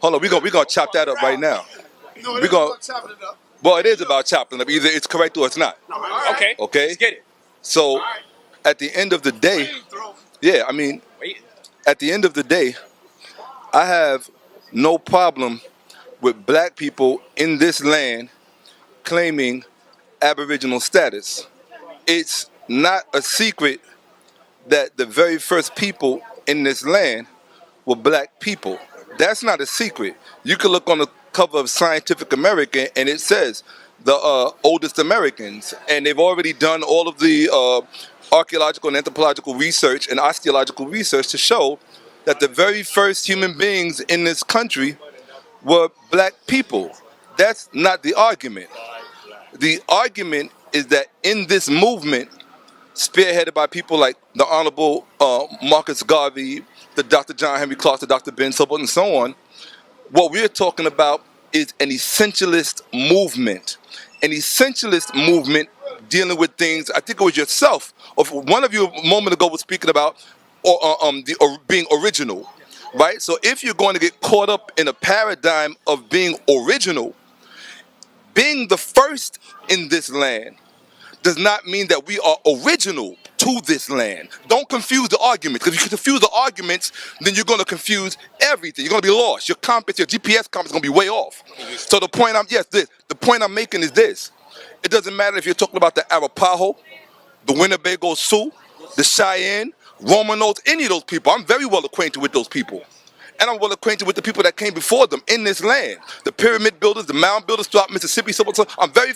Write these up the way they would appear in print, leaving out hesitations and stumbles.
Hold on, we gonna chop that up right now. No, We gonna chop it up. well, it is about chopping it up. Either it's correct or it's not. Okay. Okay. Let's get it. So at the end of the day, yeah, I mean, at the end of the day, I have no problem with black people in this land claiming Aboriginal status. It's not a secret that the very first people in this land were black people. That's not a secret. You can look on the cover of Scientific American and it says the oldest Americans, and they've already done all of the archaeological and anthropological research and osteological research to show that the very first human beings in this country were black people. That's not the argument. The argument is that in this movement, spearheaded by people like the Honorable Marcus Garvey, the Dr. John Henry Clark, the Dr. Ben Sobel, and so on, what we're talking about is an essentialist movement. An essentialist movement dealing with things, I think it was yourself, or one of you a moment ago was speaking about being original, right? So if you're going to get caught up in a paradigm of being original, being the first in this land does not mean that we are original to this land. Don't confuse the arguments, because if you confuse the arguments, then you're going to confuse everything. You're going to be lost. Your compass, your GPS compass is going to be way off. So the point I'm making is this. It doesn't matter if you're talking about the Arapaho, the Winnwbago Sioux, the Cheyenne, Romanos, any of those people. I'm very well acquainted with those people. And I'm well acquainted with the people that came before them in this land. The pyramid builders, the mound builders throughout Mississippi. So I'm very,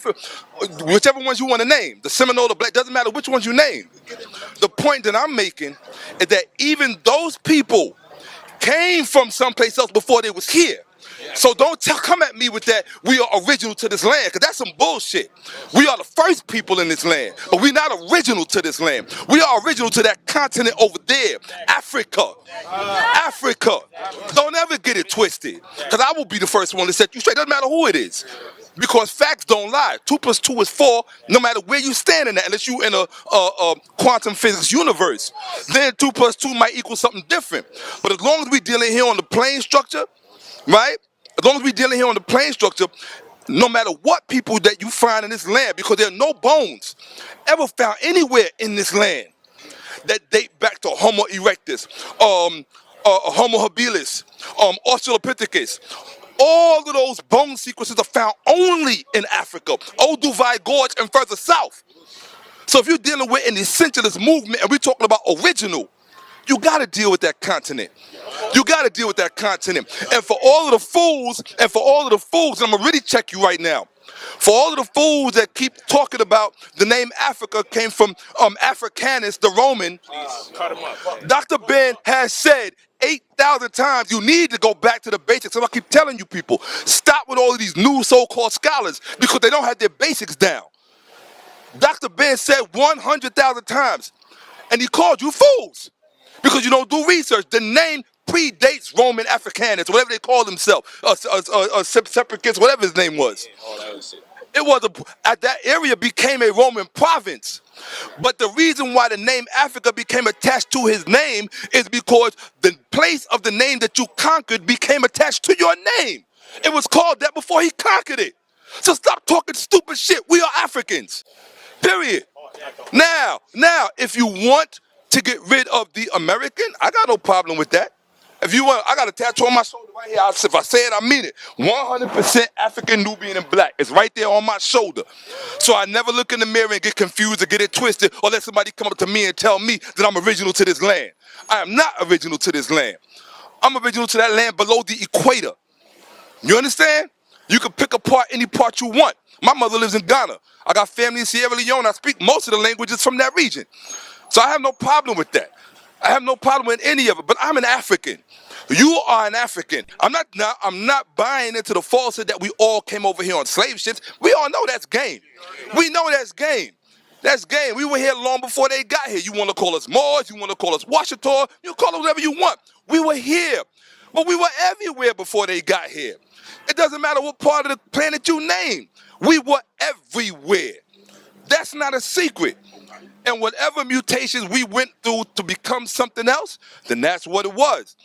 whichever ones you want to name, the Seminole, the Black, doesn't matter which ones you name. The point that I'm making is that even those people came from someplace else before they was here. So don't come at me with that we are original to this land, because that's some bullshit. We are the first people in this land, but we're not original to this land. We are original to that continent over there, Africa. Africa. Don't ever get it twisted, because I will be the first one to set you straight. Doesn't matter who it is, because facts don't lie. 2 + 2 is 4, no matter where you stand in that, unless you're in a quantum physics universe. Then 2 + 2 might equal something different. But as long as we're dealing here on the plane structure, right? As long as we're dealing here on the plane structure, no matter what people that you find in this land, because there are no bones ever found anywhere in this land that date back to Homo erectus, Homo habilis, Australopithecus. All of those bone sequences are found only in Africa, Olduvai Gorge and further south. So if you're dealing with an essentialist movement and we're talking about original, you got to deal with that continent. You got to deal with that continent. And for all of the fools, and I'm going to really check you right now. For all of the fools that keep talking about the name Africa came from Africanus, the Roman, Dr. Ben has said 8,000 times you need to go back to the basics. And I keep telling you people, stop with all of these new so-called scholars because they don't have their basics down. Dr. Ben said 100,000 times, and he called you fools because you don't do research. The name predates Roman Africanus, whatever they call themselves, Separatists, whatever his name was. It was that area became a Roman province. But the reason why the name Africa became attached to his name is because the place of the name that you conquered became attached to your name. It was called that before he conquered it. So stop talking stupid shit. We are Africans. Period. Now, if you want to get rid of the American, I got no problem with that. If you want, I got a tattoo on my shoulder right here. If I say it, I mean it. 100% African, Nubian, and black. It's right there on my shoulder. So I never look in the mirror and get confused or get it twisted or let somebody come up to me and tell me that I'm original to this land. I am not original to this land. I'm original to that land below the equator. You understand? You can pick apart any part you want. My mother lives in Ghana. I got family in Sierra Leone. I speak most of the languages from that region. So I have no problem with that. I have no problem with any of it, but I'm an African. You are an African. I'm not buying into the falsehood that we all came over here on slave ships. We all know that's game. We know that's game. That's game. We were here long before they got here. You want to call us Moors, you want to call us Washita, you call us whatever you want. We were here. But we were everywhere before they got here. It doesn't matter what part of the planet you name. We were everywhere. That's not a secret. And whatever mutations we went through to become something else, then that's what it was.